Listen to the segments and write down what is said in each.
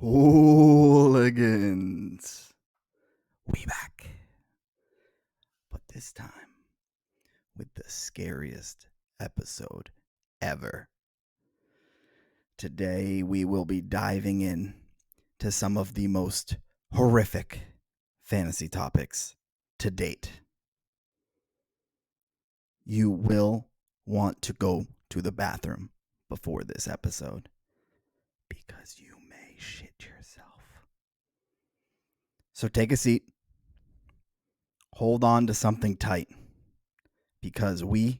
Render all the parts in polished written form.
Hooligans. We back. But this time with the scariest episode ever. Today we will be diving in to some of the most horrific fantasy topics to date. You will want to go to the bathroom before this episode because you may shit yourself. So take a seat, hold on to something tight, because we're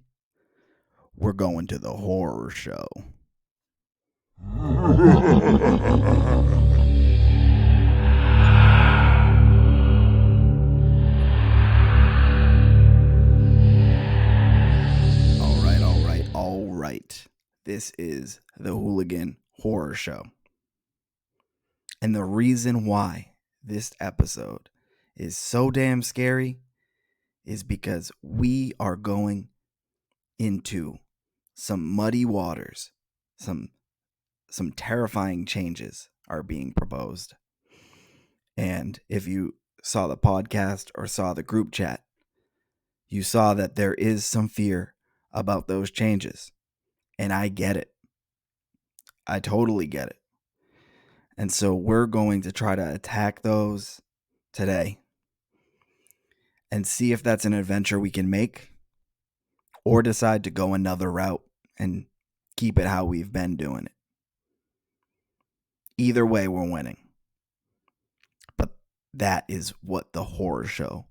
going to the horror show. All right. This is the Hooligan Horror Show. And the reason why this episode is so damn scary is because we are going into some muddy waters. Some terrifying changes are being proposed. And if you saw the podcast or saw the group chat, you saw that there is some fear about those changes. And I get it. I totally get it. And so we're going to try to attack those today and see if that's an adventure we can make, or decide to go another route and keep it how we've been doing it. Either way, we're winning. But that is what the horror show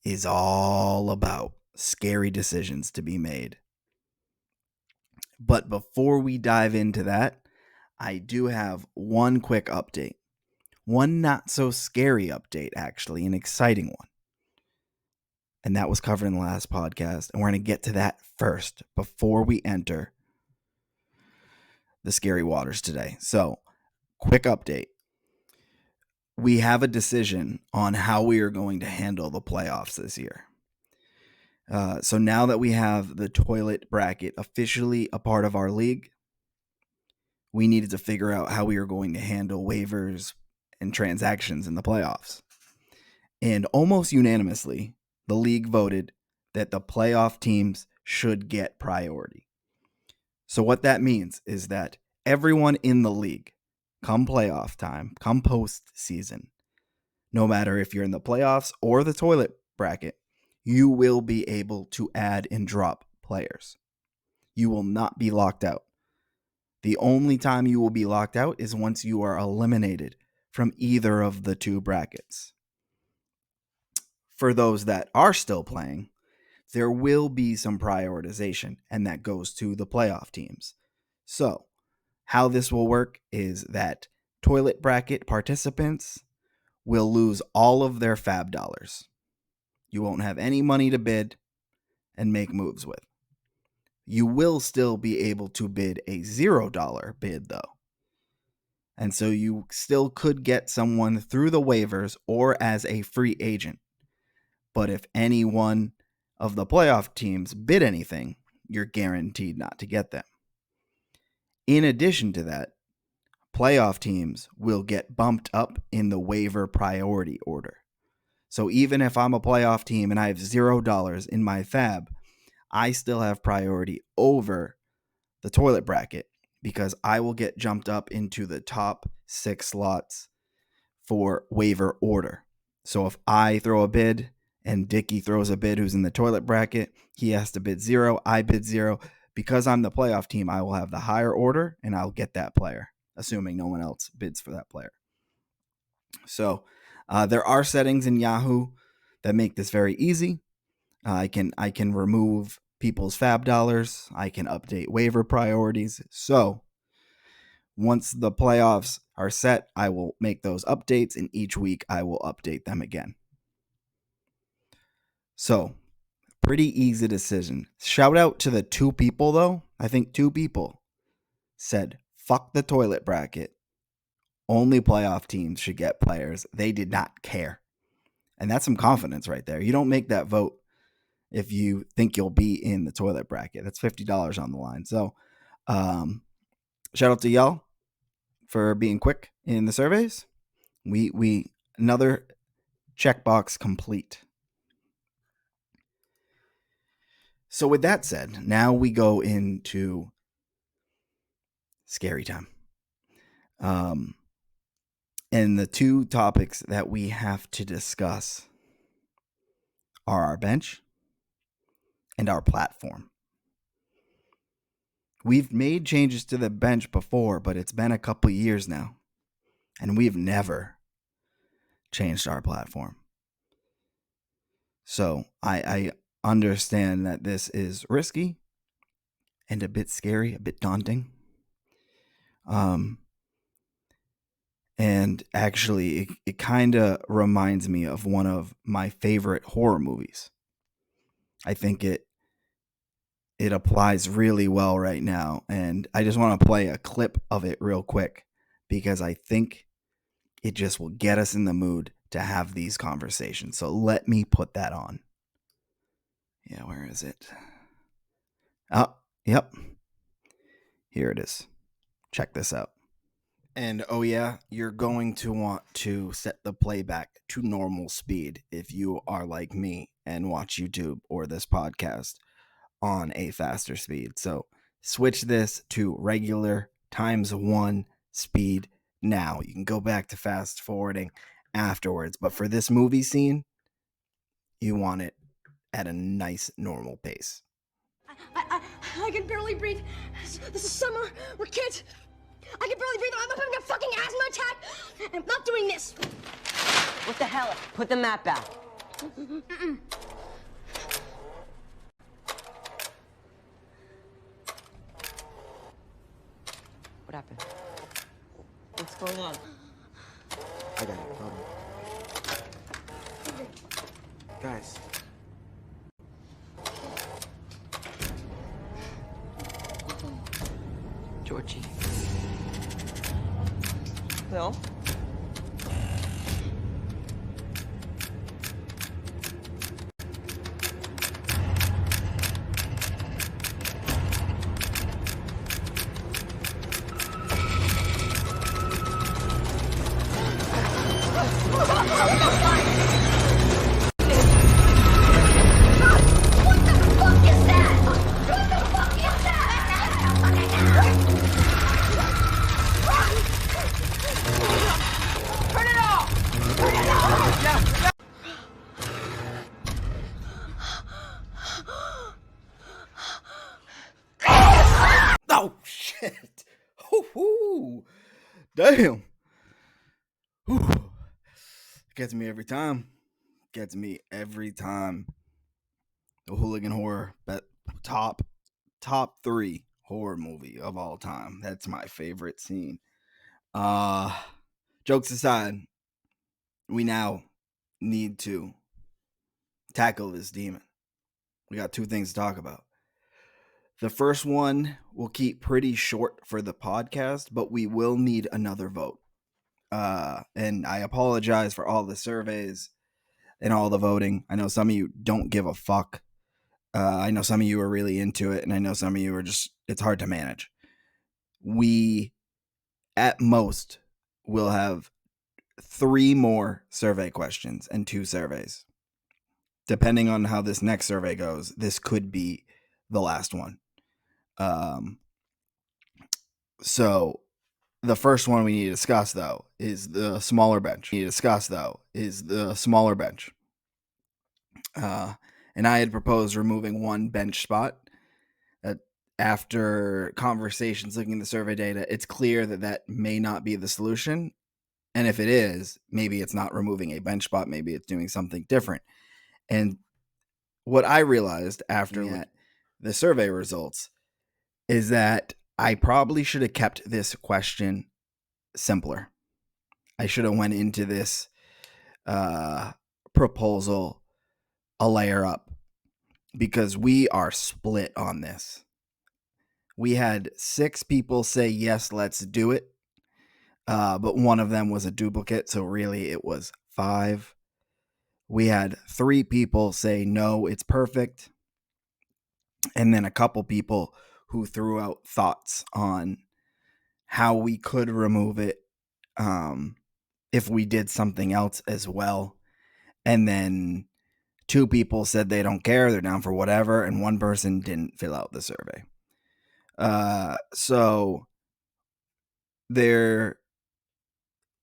is all about. Scary decisions to be made. But before we dive into that, I do have one quick update. One not so scary update, actually, an exciting one. And that was covered in the last podcast. And we're going to get to that first before we enter the scary waters today. So, quick update. We have a decision on how we are going to handle the playoffs this year. So now that we have the toilet bracket officially a part of our league, we needed to figure out how we are going to handle waivers and transactions in the playoffs. And almost unanimously, the league voted that the playoff teams should get priority. So what that means is that everyone in the league, come playoff time, come postseason, no matter if you're in the playoffs or the toilet bracket, you will be able to add and drop players. You will not be locked out. The only time you will be locked out is once you are eliminated from either of the two brackets. For those that are still playing, there will be some prioritization, and that goes to the playoff teams. So, how this will work is that toilet bracket participants will lose all of their fab dollars. You won't have any money to bid and make moves with. You will still be able to bid a $0 bid, though. And so you still could get someone through the waivers or as a free agent. But if any one of the playoff teams bid anything, you're guaranteed not to get them. In addition to that, playoff teams will get bumped up in the waiver priority order. So even if I'm a playoff team and I have $0 in my fab, I still have priority over the toilet bracket because I will get jumped up into the top 6 slots for waiver order. So if I throw a bid and Dickie throws a bid who's in the toilet bracket, he has to bid 0, I bid 0. Because I'm the playoff team, I will have the higher order and I'll get that player, assuming no one else bids for that player. So there are settings in Yahoo that make this very easy. I can remove people's fab dollars. I can update waiver priorities. So once the playoffs are set, I will make those updates, and each week I will update them again. So pretty easy decision. Shout out to the 2 people, though. I think 2 people said, fuck the toilet bracket. Only playoff teams should get players. They did not care. And that's some confidence right there. You don't make that vote if you think you'll be in the toilet bracket. That's $50 on the line. So shout out to y'all for being quick in the surveys. We another checkbox complete. So with that said, now we go into scary time. And the two topics that we have to discuss are our bench and our platform. We've made changes to the bench before, but it's been a couple years now, and we've never changed our platform. So I understand that this is risky and a bit scary, a bit daunting. And actually, it kind of reminds me of one of my favorite horror movies. I think it applies really well right now, and I just want to play a clip of it real quick because I think it just will get us in the mood to have these conversations. So let me put that on. Yeah, where is it? Oh, yep. Here it is. Check this out. And oh yeah, you're going to want to set the playback to normal speed if you are like me and watch YouTube or this podcast on a faster speed. So switch this to regular ×1 speed now. You can go back to fast forwarding afterwards, but for this movie scene, you want it at a nice normal pace. I can barely breathe. This is summer. We're kids. I can barely breathe. I'm having a fucking asthma attack. I'm not doing this. What the hell? Put the map back. Mm-mm. What happened? What's going on? I got it. Hold on. Guys. Georgie. Bill? Oh shit! Woo-hoo. Damn. Whew. Gets me every time. Gets me every time. The Hooligan Horror, top 3 horror movie of all time. That's my favorite scene. Jokes aside, we now need to tackle this demon. We got 2 things to talk about. The first one we'll keep pretty short for the podcast, but we will need another vote. And I apologize for all the surveys and all the voting. I know some of you don't give a fuck. I know some of you are really into it, and I know some of you are just, it's hard to manage. We, at most, will have 3 more survey questions and 2 surveys. Depending on how this next survey goes, this could be the last one. So the first one we need to discuss, though, is the smaller bench. And I had proposed removing 1 bench spot. After conversations looking at the survey data, it's clear that may not be the solution. And if it is, maybe it's not removing a bench spot. Maybe it's doing something different. And what I realized after the survey results is that I probably should have kept this question simpler. I should have went into this proposal a layer up, because we are split on this. We had 6 people say, yes, let's do it. But one of them was a duplicate, so really it was 5. We had 3 people say, no, it's perfect. And then a couple people who threw out thoughts on how we could remove it if we did something else as well. And then 2 people said they don't care, they're down for whatever, and 1 person didn't fill out the survey. So there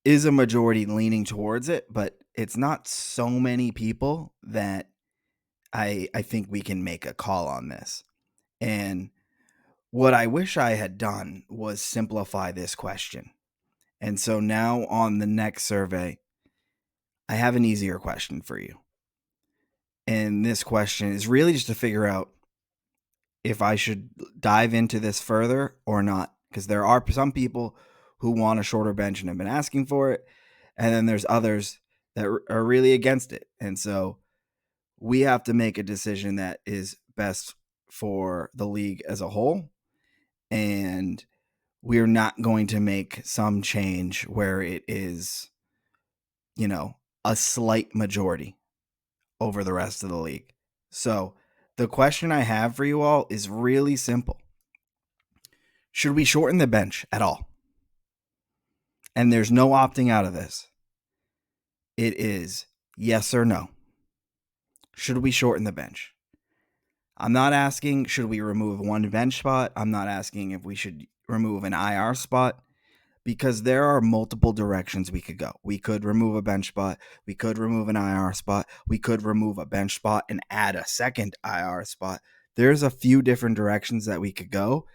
is a majority leaning towards it, but it's not so many people that I think we can make a call on this. And what I wish I had done was simplify this question. And so now on the next survey, I have an easier question for you. And this question is really just to figure out if I should dive into this further or not. Because there are some people who want a shorter bench and have been asking for it. And then there's others that are really against it. And so we have to make a decision that is best for the league as a whole. And we're not going to make some change where it is, a slight majority over the rest of the league. So the question I have for you all is really simple. Should we shorten the bench at all? And there's no opting out of this. It is yes or no. Should we shorten the bench? I'm not asking, should we remove one bench spot? I'm not asking if we should remove an IR spot, because there are multiple directions we could go. We could remove a bench spot. We could remove an IR spot. We could remove a bench spot and add a second IR spot. There's a few different directions that we could go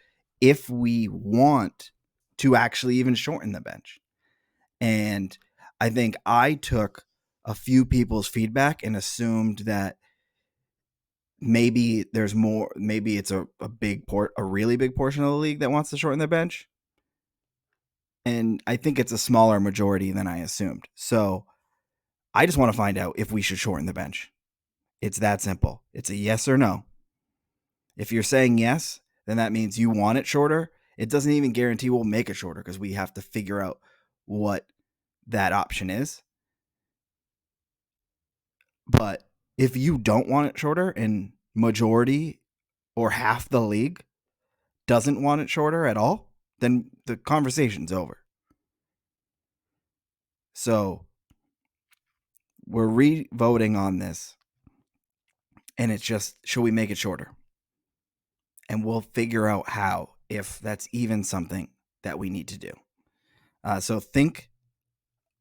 if we want to actually even shorten the bench. And I think I took a few people's feedback and assumed that maybe there's more, maybe it's a really big portion of the league that wants to shorten their bench. And I think it's a smaller majority than I assumed. So I just want to find out if we should shorten the bench. It's that simple. It's a yes or no. If you're saying yes, then that means you want it shorter. It doesn't even guarantee we'll make it shorter because we have to figure out what that option is. But if you don't want it shorter and majority or half the league doesn't want it shorter at all, then the conversation's over. So we're re-voting on this, and it's just, should we make it shorter? And we'll figure out how, if that's even something that we need to do. So think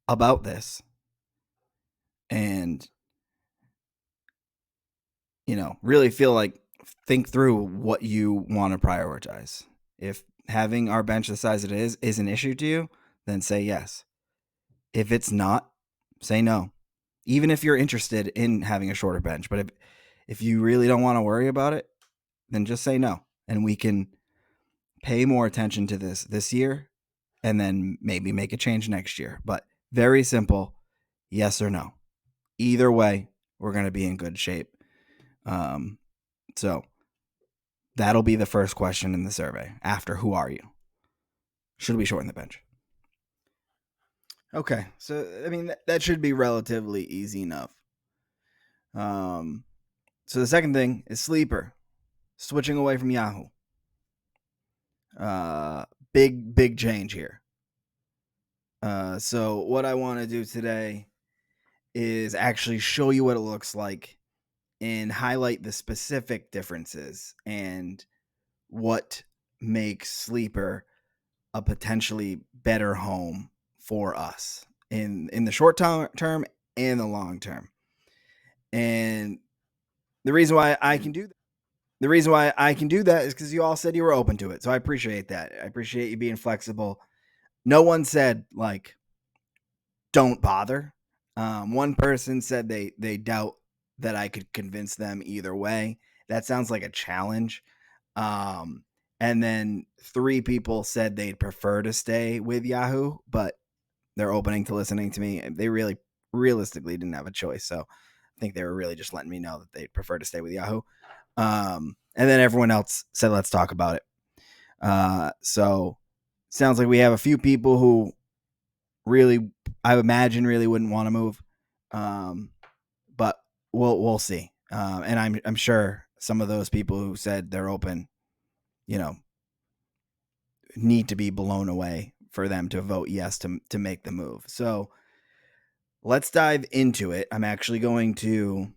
about this and, really think through what you want to prioritize. If having our bench the size it is an issue to you, then say yes. If it's not, say no. Even if you're interested in having a shorter bench. But if you really don't want to worry about it, then just say no. And we can pay more attention to this year and then maybe make a change next year. But very simple, yes or no. Either way, we're going to be in good shape. So that'll be the first question in the survey after who are you? Should we shorten the bench? Okay, so I mean that should be relatively easy enough. So the second thing is sleeper, switching away from Yahoo. Big change here. So what I want to do today is actually show you what it looks like and highlight the specific differences and what makes sleeper a potentially better home for us in the short term and the long term. And the reason why I can do that is because you all said you were open to it. So I appreciate that. I appreciate you being flexible. No one said don't bother. One person said they doubt that I could convince them either way. That sounds like a challenge. And then 3 people said they'd prefer to stay with Yahoo, but they're opening to listening to me. They really realistically didn't have a choice. So I think they were really just letting me know that they'd prefer to stay with Yahoo. And then everyone else said, let's talk about it. So sounds like we have a few people who really, I imagine, really wouldn't want to move. But we'll see. And I'm sure some of those people who said they're open, need to be blown away for them to vote yes to make the move. So let's dive into it. I'm actually going to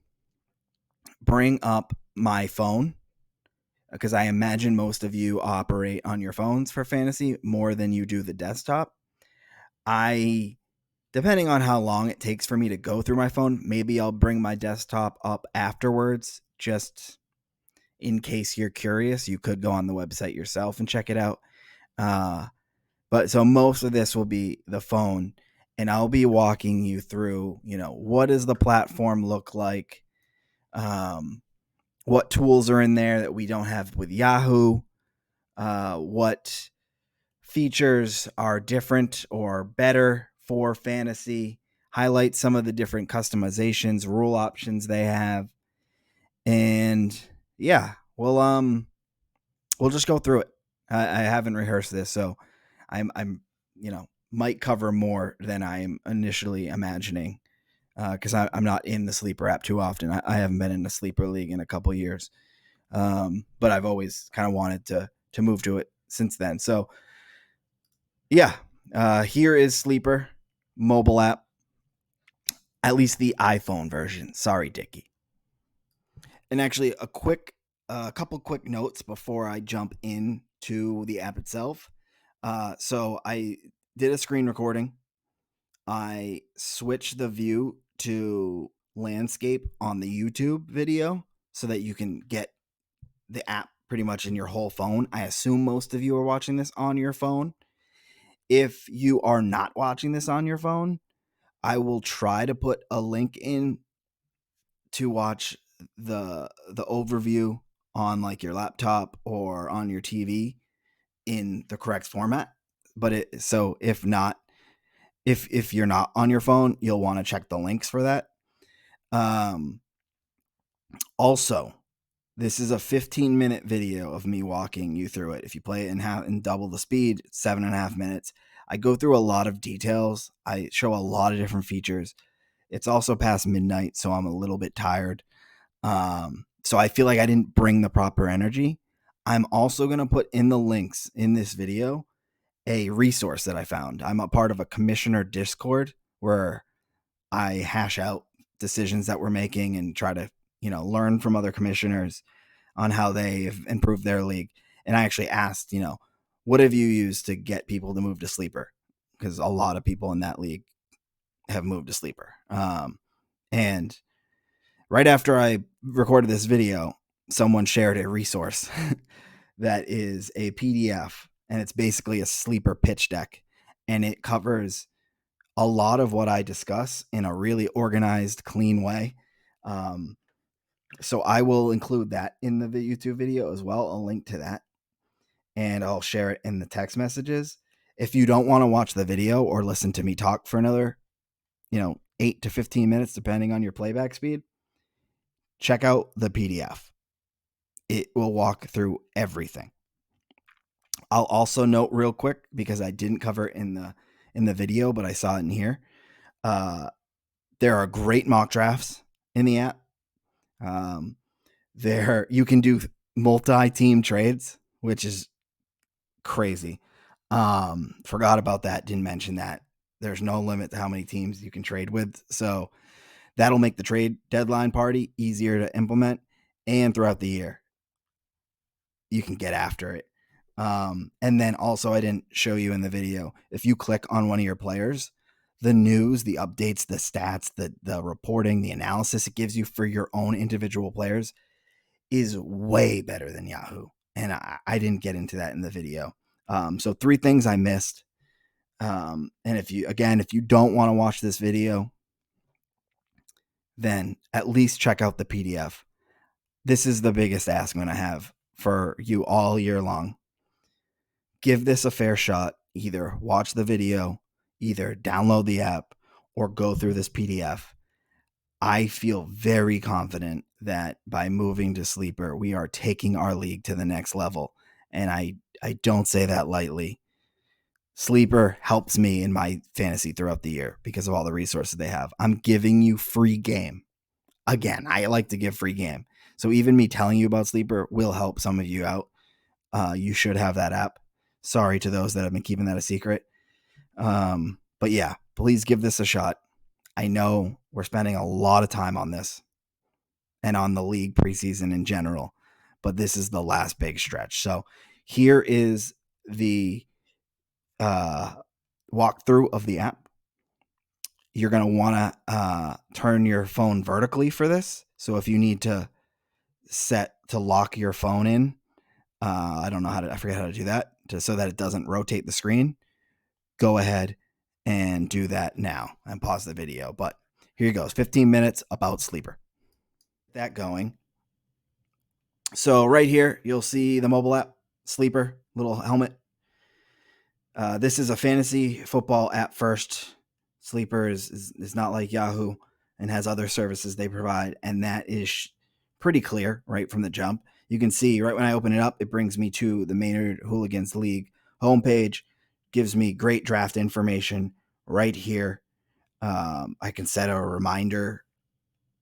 bring up my phone because I imagine most of you operate on your phones for fantasy more than you do the desktop. Depending on how long it takes for me to go through my phone, maybe I'll bring my desktop up afterwards, just in case you're curious. You could go on the website yourself and check it out. But so most of this will be the phone, and I'll be walking you through, what does the platform look like? What tools are in there that we don't have with Yahoo? What features are different or better for fantasy? Highlight some of the different customizations, rule options they have. And yeah, we'll just go through it. I haven't rehearsed this, so I'm might cover more than I'm initially imagining, because I'm not in the sleeper app too often. I haven't been in the sleeper league in a couple years, but I've always kind of wanted to move to it since then. So yeah, here is Sleeper mobile app, at least the iPhone version. Sorry, Dickie. And actually, a couple quick notes before I jump into the app itself. So I did a screen recording. I switched the view to landscape on the YouTube video so that you can get the app pretty much in your whole phone. I assume most of you are watching this on your phone. If you are not watching this on your phone, I will try to put a link in to watch the overview on like your laptop or on your TV in the correct format. But if not, if you're not on your phone, you'll want to check the links for that. Also, this is a 15-minute video of me walking you through it. If you play it in double the speed, 7.5 minutes. I go through a lot of details. I show a lot of different features. It's also past midnight, so I'm a little bit tired. So I feel like I didn't bring the proper energy. I'm also going to put in the links in this video a resource that I found. I'm a part of a commissioner Discord where I hash out decisions that we're making and try to, learn from other commissioners on how they've improved their league. And I actually asked, what have you used to get people to move to sleeper? Because a lot of people in that league have moved to sleeper. And right after I recorded this video, someone shared a resource that is a PDF, and it's basically a sleeper pitch deck. And it covers a lot of what I discuss in a really organized, clean way. So I will include that in the YouTube video as well, a link to that. And I'll share it in the text messages. If you don't want to watch the video or listen to me talk for another, 8 to 15 minutes, depending on your playback speed, check out the PDF. It will walk through everything. I'll also note real quick, because I didn't cover it in the video, but I saw it in here. There are great mock drafts in the app. There you can do multi-team trades, which is crazy. Forgot about that. Didn't mention that. There's no limit to how many teams you can trade with. So that'll make the trade deadline party easier to implement, and throughout the year you can get after it. And then also, I didn't show you in the video, if you click on one of your players, the news, the updates, the stats, the reporting, the analysis it gives you for your own individual players is way better than Yahoo. And I didn't get into that in the video. So 3 things I missed. And if you don't want to watch this video, then at least check out the PDF. This is the biggest ask I'm going to have for you all year long. Give this a fair shot. Either watch the video, either download the app, or go through this PDF. I feel very confident that by moving to Sleeper, we are taking our league to the next level. And I don't say that lightly. Sleeper helps me in my fantasy throughout the year because of all the resources they have. I'm giving you free game. Again, I like to give free game. So even me telling you about Sleeper will help some of you out. You should have that app. Sorry to those that have been keeping that a secret. But yeah, please give this a shot. I know we're spending a lot of time on this and on the league preseason in general, but this is the last big stretch. So here is the walkthrough of the app. You're going to want to turn your phone vertically for this. So if you need to set to lock your phone in, I forget how to do that so that it doesn't rotate the screen. Go ahead and do that now and pause the video. But here goes, 15 minutes about Sleeper. That going. So right here, you'll see the mobile app, Sleeper, little helmet. This is a fantasy football app first. Sleeper is not like Yahoo and has other services they provide. And that is pretty clear right from the jump. You can see right when I open it up, it brings me to the Maynard Hooligans League homepage, gives me great draft information right here. I can set a reminder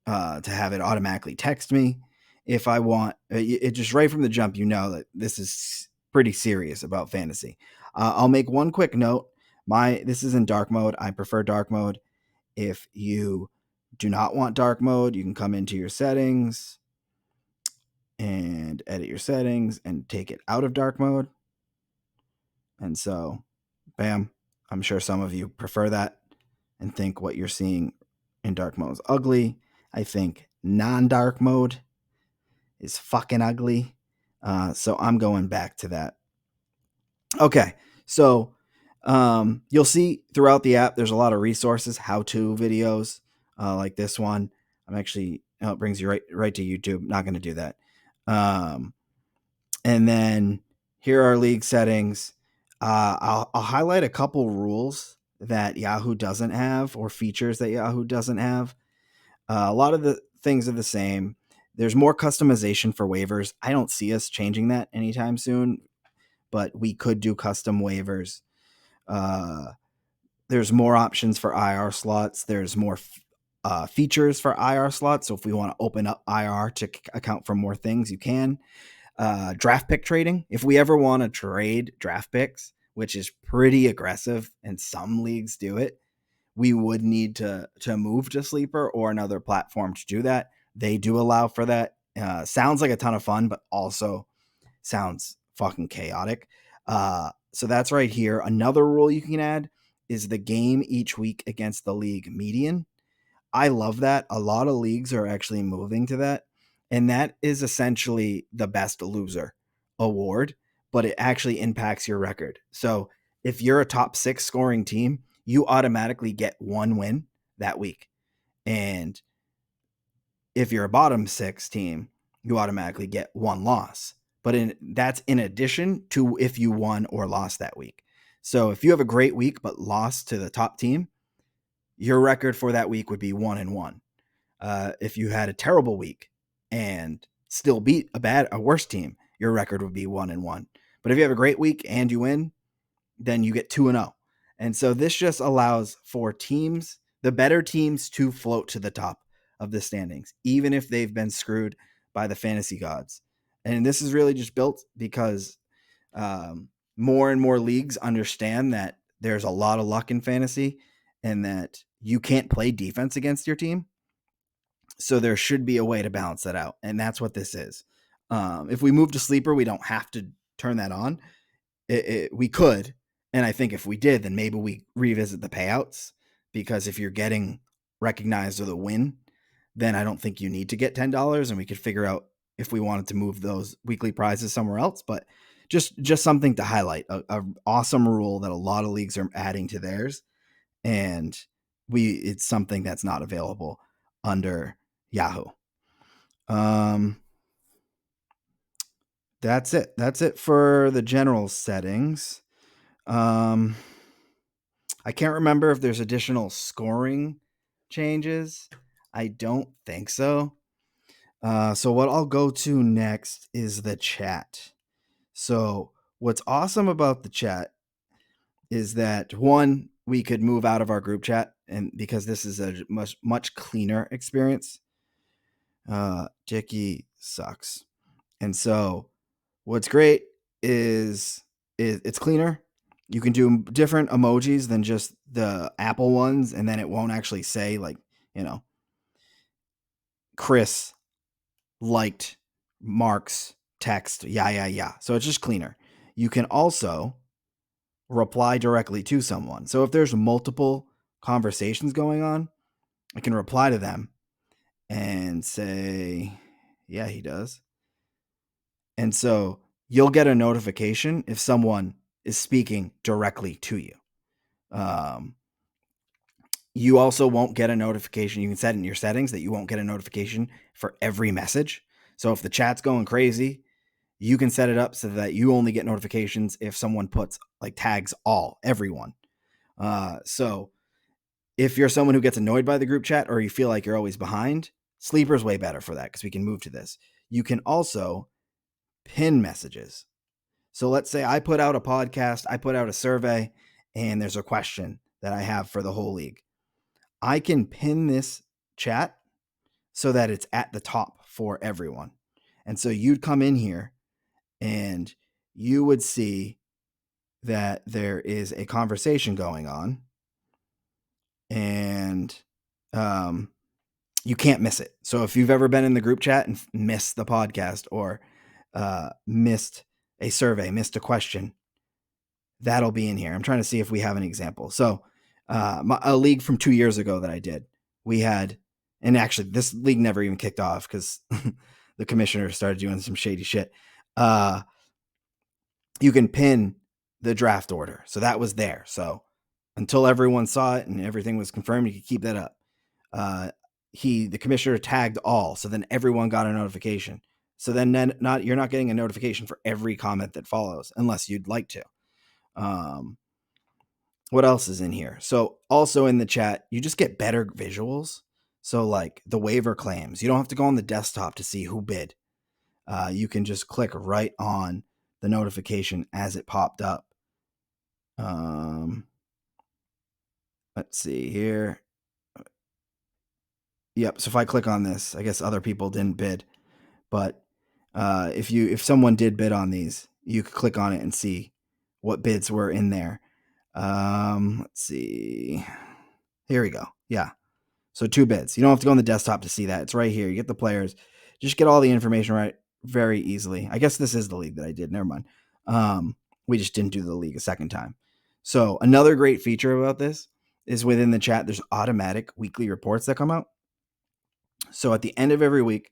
to have it automatically text me if I want. It just right from the jump, you know that this is pretty serious about fantasy. I'll make one quick note. This is in dark mode. I prefer dark mode. If you do not want dark mode, you can come into your settings and edit your settings and take it out of dark mode. And so, bam, I'm sure some of you prefer that and think what you're seeing in dark mode is ugly. I think non-dark mode is fucking ugly. So I'm going back to that. Okay, so you'll see throughout the app, there's a lot of resources, how-to videos like this one. It brings you right to YouTube. Not going to do that. And then here are league settings. I'll highlight a couple rules that Yahoo doesn't have or features that Yahoo doesn't have. A lot of the things are the same. There's more customization for waivers. I don't see us changing that anytime soon, but we could do custom waivers. There's more options for IR slots. There's more features for IR slots. So if we want to open up IR to account for more things, you can. Draft pick trading. If we ever want to trade draft picks, which is pretty aggressive and some leagues do it, we would need to move to Sleeper or another platform to do that. They do allow for that. Sounds like a ton of fun, but also sounds fucking chaotic. So that's right here. Another rule you can add is the game each week against the league median. I love that. A lot of leagues are actually moving to that. And that is essentially the best loser award, but it actually impacts your record. So if you're a top 6 scoring team, you automatically get one win that week. And if you're a bottom 6 team, you automatically get one loss. But that's in addition to if you won or lost that week. So if you have a great week but lost to the top team, your record for that week would be 1-1. If you had a terrible week and still beat a worse team, your record would be 1-1. But if you have a great week and you win, then you get 2-0. And so this just allows for teams, the better teams, to float to the top of the standings, even if they've been screwed by the fantasy gods. And this is really just built because more and more leagues understand that there's a lot of luck in fantasy and that you can't play defense against your team. So there should be a way to balance that out. And that's what this is. If we move to Sleeper, we don't have to turn that on. We could. And I think if we did, then maybe we revisit the payouts, because if you're getting recognized with a win, then I don't think you need to get $10, and we could figure out if we wanted to move those weekly prizes somewhere else. But just something to highlight, a awesome rule that a lot of leagues are adding to theirs. And it's something that's not available under Yahoo. That's it. That's it for the general settings. I can't remember if there's additional scoring changes. I don't think so. So what I'll go to next is the chat. So what's awesome about the chat is that, one, we could move out of our group chat, and because this is a much cleaner experience. Dicky sucks. And so what's great is it's cleaner. You can do different emojis than just the Apple ones, and then it won't actually say like, Chris liked Mark's text. Yeah. So it's just cleaner. You can also reply directly to someone. So if there's multiple conversations going on, I can reply to them and say, yeah, he does. And so you'll get a notification if someone is speaking directly to you. You also won't get a notification. You can set in your settings that you won't get a notification for every message. So if the chat's going crazy, you can set it up so that you only get notifications if someone puts like tags everyone. So if you're someone who gets annoyed by the group chat or you feel like you're always behind, Sleeper's way better for that because we can move to this. You can also pin messages. So let's say I put out a podcast, I put out a survey, and there's a question that I have for the whole league. I can pin this chat so that it's at the top for everyone. And so you'd come in here and you would see that there is a conversation going on, and you can't miss it. So if you've ever been in the group chat and missed the podcast or missed a survey, missed a question, that'll be in here. I'm trying to see if we have an example. So a league from 2 years ago that I did, we had, and actually this league never even kicked off because the commissioner started doing some shady shit. You can pin the draft order. So that was there. So until everyone saw it and everything was confirmed, you could keep that up. The commissioner tagged all. So then everyone got a notification. So then you're not getting a notification for every comment that follows unless you'd like to. What else is in here? So also in the chat, you just get better visuals. So like the waiver claims, you don't have to go on the desktop to see who bid. You can just click right on the notification as it popped up. Let's see here. Yep. So if I click on this, I guess other people didn't bid, but if someone did bid on these, you could click on it and see what bids were in there. Let's see. Here we go. Yeah. So 2 bids. You don't have to go on the desktop to see that. It's right here. You get the players. Just get all the information right very easily. I guess this is the league that I did. Never mind. We just didn't do the league a second time. So another great feature about this is within the chat, there's automatic weekly reports that come out. So at the end of every week,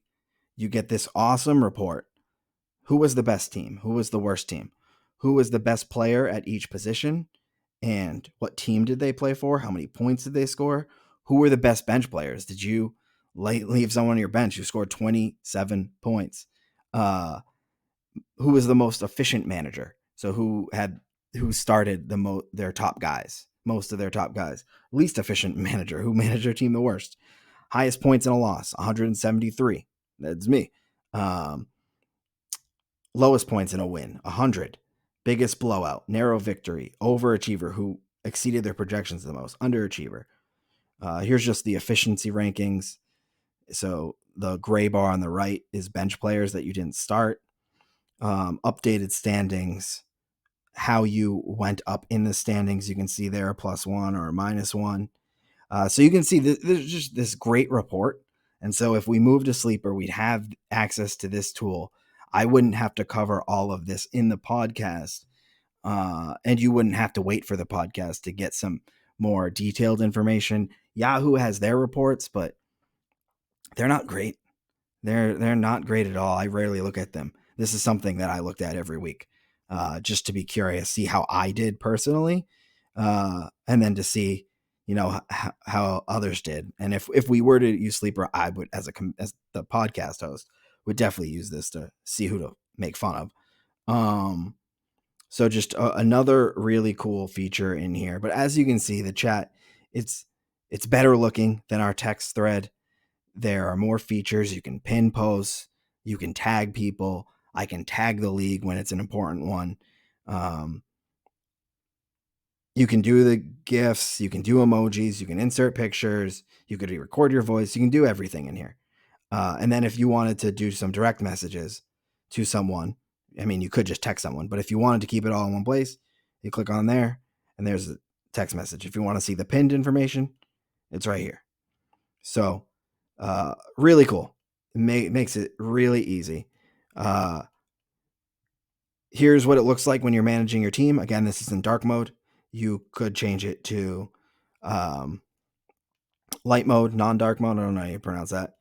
you get this awesome report. Who was the best team? Who was the worst team? Who was the best player at each position? And what team did they play for? How many points did they score? Who were the best bench players? Did you leave someone on your bench who scored 27 points? Who was the most efficient manager? So who started their top guys, most of their top guys? Least efficient manager, who managed their team the worst? Highest points in a loss, 173. That's me. Lowest points in a win, 100. Biggest blowout, narrow victory, overachiever who exceeded their projections the most, underachiever. Here's just the efficiency rankings. So the gray bar on the right is bench players that you didn't start. Updated standings, how you went up in the standings. You can see there a +1 or a -1. So you can see there's just this great report. And so if we move to Sleeper, we'd have access to this tool. I wouldn't have to cover all of this in the podcast. And you wouldn't have to wait for the podcast to get some more detailed information. Yahoo has their reports, but they're not great. They're not great at all. I rarely look at them. This is something that I looked at every week, just to be curious, see how I did personally, and then to see, how others did. And if we were to use Sleeper, I would, as the podcast host, would definitely use this to see who to make fun of. So just another really cool feature in here. But as you can see, the chat, it's better looking than our text thread. There are more features. You can pin posts. You can tag people. I can tag the league when it's an important one. You can do the GIFs. You can do emojis. You can insert pictures. You could record your voice. You can do everything in here. And then if you wanted to do some direct messages to someone, I mean, you could just text someone, but if you wanted to keep it all in one place, you click on there and there's a text message. If you want to see the pinned information, it's right here. So, really cool. Makes it really easy. Here's what it looks like when you're managing your team. Again, this is in dark mode. You could change it to light mode, non-dark mode. I don't know how you pronounce that.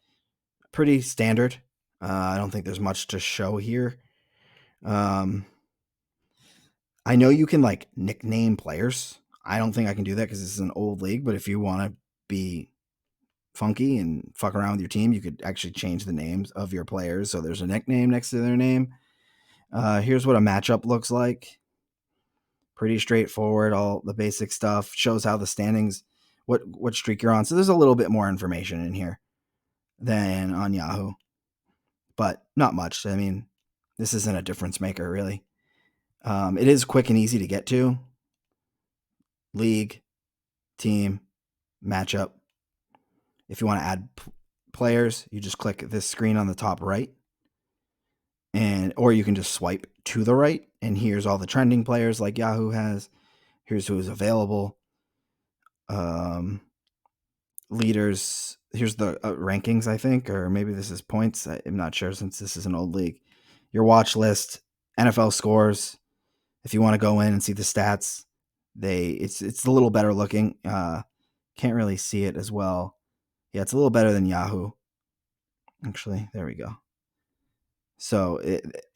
Pretty standard. I don't think there's much to show here. I know you can like nickname players. I don't think I can do that because this is an old league, but if you want to be funky and fuck around with your team, you could actually change the names of your players. So there's a nickname next to their name. Here's what a matchup looks like. Pretty straightforward. All the basic stuff shows how the standings, what streak you're on. So there's a little bit more information in here than on Yahoo, but not much. I mean, this isn't a difference maker really. It is quick and easy to get to. League, team, matchup. If you want to add players, you just click this screen on the top right, or you can just swipe to the right, and here's all the trending players like Yahoo has. Here's who is available. Leaders. Here's the rankings, I think, or maybe this is points. I'm not sure since this is an old league. Your watch list, NFL scores. If you want to go in and see the stats, it's a little better looking. Can't really see it as well. Yeah, it's a little better than Yahoo. Actually, there we go. So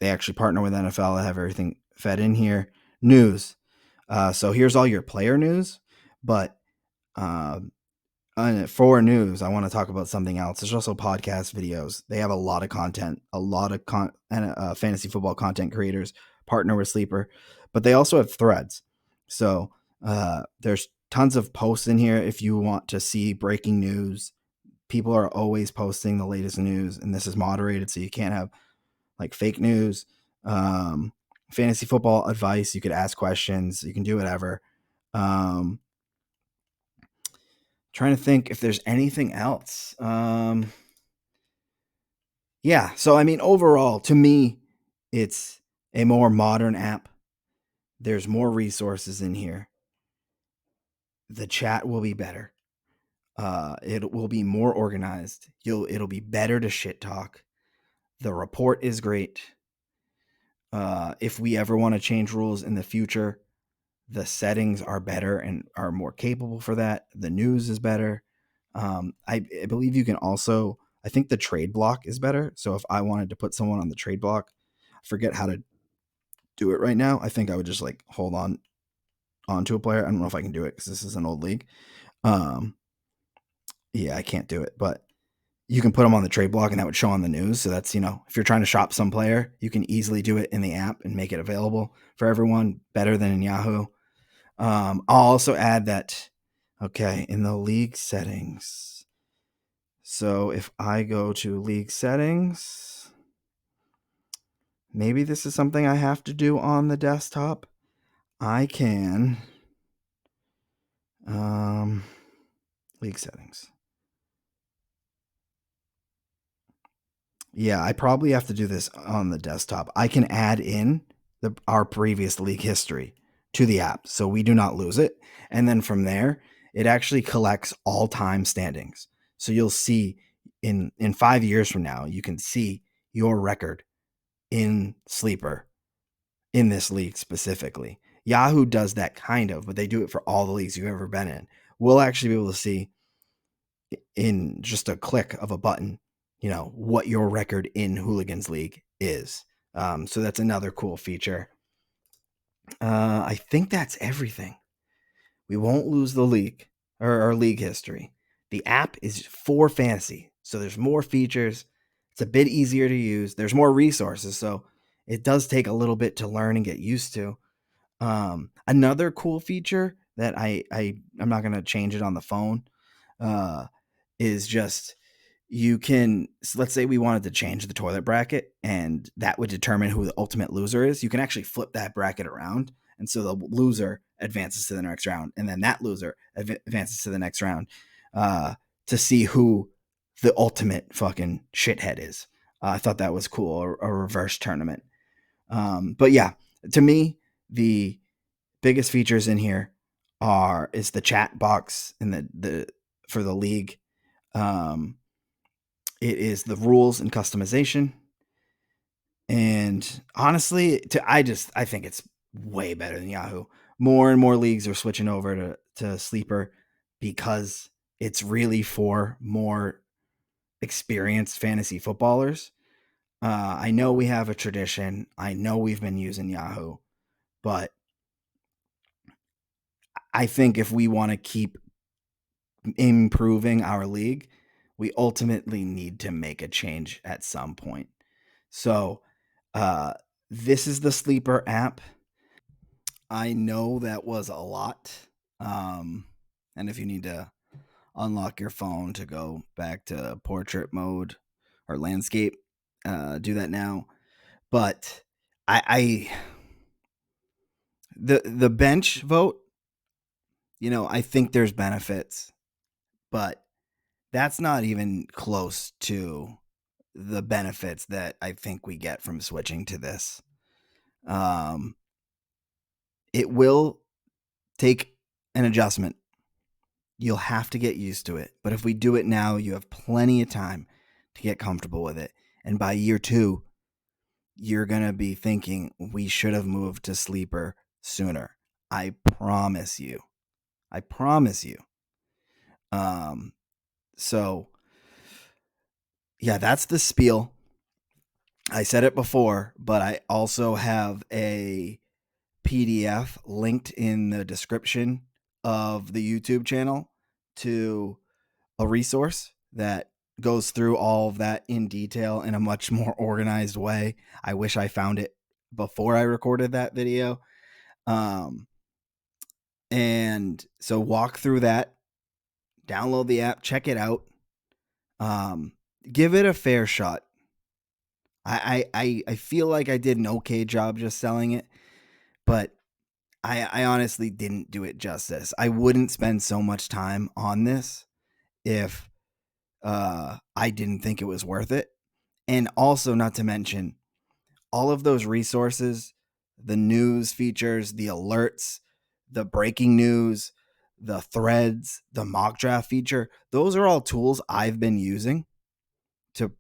they actually partner with NFL. They have everything fed in here. News. So here's all your player news. But for news, I want to talk about something else. There's also podcast videos. They have a lot of content. A lot of fantasy football content creators partner with Sleeper. But they also have threads. So there's tons of posts in here if you want to see breaking news. People are always posting the latest news, and this is moderated, so you can't have like fake news. Fantasy football advice, you could ask questions, you can do whatever. Trying to think if there's anything else. Yeah, so I mean, overall, to me, it's a more modern app. There's more resources in here. The chat will be better. It will be more organized. It'll be better to shit talk. The report is great. If we ever want to change rules in the future, the settings are better and are more capable for that. The news is better. I believe you can also, I think the trade block is better. So if I wanted to put someone on the trade block, I forget how to do it right now. I think I would just like hold on to a player. I don't know if I can do it because this is an old league. Yeah, I can't do it, but you can put them on the trade block and that would show on the news. So that's, if you're trying to shop some player, you can easily do it in the app and make it available for everyone, better than in Yahoo. I'll also add that, okay, in the league settings. So if I go to league settings, maybe this is something I have to do on the desktop. I can, league settings. Yeah, I probably have to do this on the desktop. I can add in our previous league history to the app so we do not lose it. And then from there, it actually collects all-time standings. So you'll see in 5 years from now, you can see your record in Sleeper in this league specifically. Yahoo does that kind of, but they do it for all the leagues you've ever been in. We'll actually be able to see in just a click of a button, what your record in Hooligans League is. So that's another cool feature. I think that's everything. We won't lose the league or our league history. The app is for fantasy, so there's more features. It's a bit easier to use. There's more resources, so it does take a little bit to learn and get used to. Another cool feature that I'm not going to change it on the phone is just you can, let's say we wanted to change the toilet bracket and that would determine who the ultimate loser is. You can actually flip that bracket around. And so the loser advances to the next round. And then that loser advances to the next round to see who the ultimate fucking shithead is. I thought that was cool. A reverse tournament. But yeah, to me, the biggest features in here is the chat box in the for the league. It is the rules and customization. And honestly, I think it's way better than Yahoo. More and more leagues are switching over to Sleeper because it's really for more experienced fantasy footballers. I know we have a tradition. I know we've been using Yahoo, but I think if we want to keep improving our league, we ultimately need to make a change at some point. So, this is the Sleeper app. I know that was a lot. And if you need to unlock your phone to go back to portrait mode or landscape, do that now. But I the bench vote, I think there's benefits, but that's not even close to the benefits that I think we get from switching to this. It will take an adjustment. You'll have to get used to it. But if we do it now, you have plenty of time to get comfortable with it. And by year 2, you're going to be thinking we should have moved to Sleeper sooner. I promise you. I promise you. So yeah, that's the spiel. I said it before, but I also have a PDF linked in the description of the YouTube channel to a resource that goes through all of that in detail in a much more organized way. I wish I found it before I recorded that video. And so walk through that, download the app, check it out. Give it a fair shot. I feel like I did an okay job just selling it, but I honestly didn't do it justice. I wouldn't spend so much time on this if I didn't think it was worth it. And also, not to mention, all of those resources, the news features, the alerts, the breaking news, the threads, the mock draft feature, those are all tools I've been using to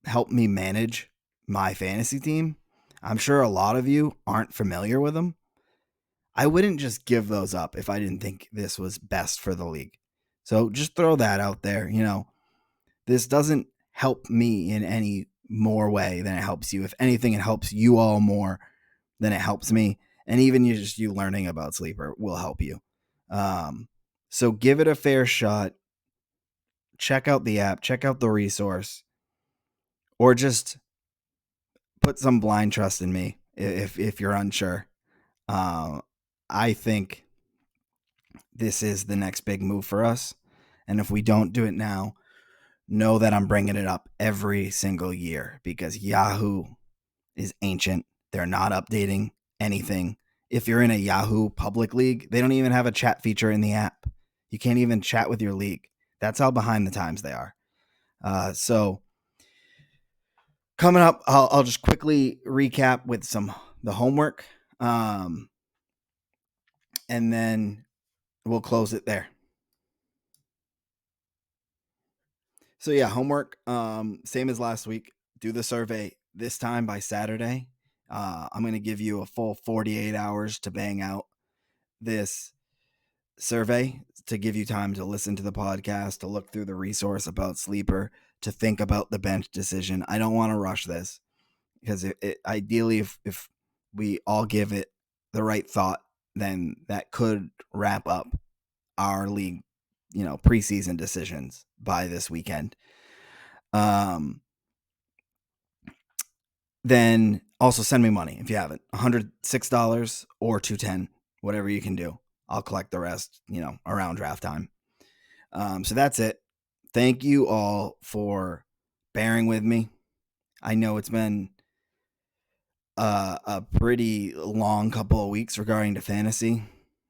help me manage my fantasy team. I'm sure a lot of you aren't familiar with them. I wouldn't just give those up if I didn't think this was best for the league. So just throw that out there. This doesn't help me in any more way than it helps you. If anything, it helps you all more than it helps me. And even you learning about Sleeper will help you. So give it a fair shot. Check out the app, check out the resource, or just put some blind trust in me if you're unsure. I think this is the next big move for us. And if we don't do it now, know that I'm bringing it up every single year because Yahoo is ancient. They're not updating anything. If you're in a Yahoo public league, they don't even have a chat feature in the app. You can't even chat with your league. That's how behind the times they are. So coming up, I'll just quickly recap with the homework, and then we'll close it there. So yeah, homework, same as last week. Do the survey this time by Saturday. I'm going to give you a full 48 hours to bang out this survey to give you time to listen to the podcast, to look through the resource about Sleeper, to think about the bench decision. I don't want to rush this because ideally, if we all give it the right thought, then that could wrap up our league, preseason decisions by this weekend. Then also send me money if you haven't. $106 or $210, whatever you can do. I'll collect the rest, around draft time. So that's it. Thank you all for bearing with me. I know it's been a pretty long couple of weeks regarding to fantasy,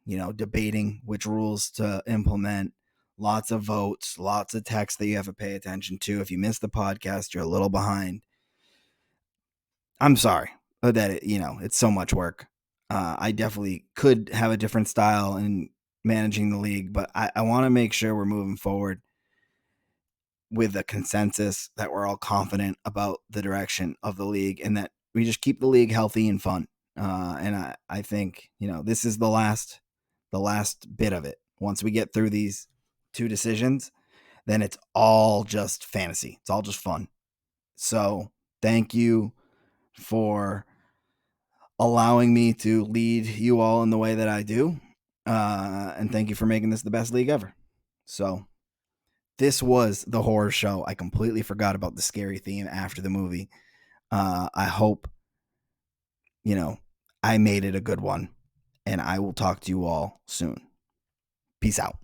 debating which rules to implement, lots of votes, lots of text that you have to pay attention to. If you missed the podcast, you're a little behind. I'm sorry. that it's so much work. I definitely could have a different style in managing the league, but I want to make sure we're moving forward with a consensus that we're all confident about the direction of the league and that we just keep the league healthy and fun. And I think, this is the last bit of it. Once we get through these 2 decisions, then it's all just fantasy. It's all just fun. So thank you for allowing me to lead you all in the way that I do. And thank you for making this the best league ever. So this was the horror show. I completely forgot about the scary theme after the movie. I hope, I made it a good one, and I will talk to you all soon. Peace out.